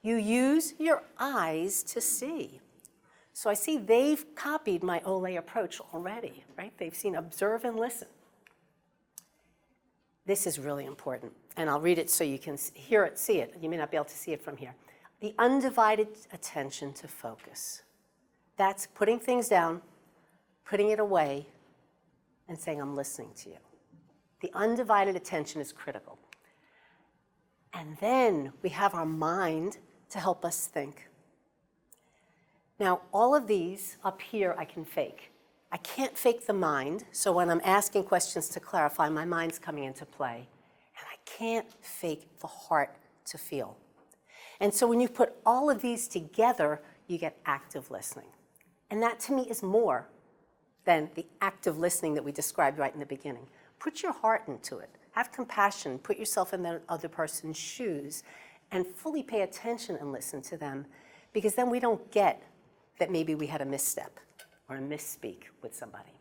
You use your eyes to see. So I see they've copied my Olay approach already, right? They've seen observe and listen. This is really important, and I'll read it so you can hear it, see it. You may not be able to see it from here. The undivided attention to focus. That's putting things down, putting it away, and saying, I'm listening to you. The undivided attention is critical. And then we have our mind to help us think. Now, all of these up here I can fake. I can't fake the mind, so when I'm asking questions to clarify, my mind's coming into play. And I can't fake the heart to feel. And so when you put all of these together, you get active listening. And that to me is more than the active listening that we described right in the beginning. Put your heart into it. Have compassion. Put yourself in the other person's shoes and fully pay attention and listen to them, because then we don't get that maybe we had a misstep or a misspeak with somebody.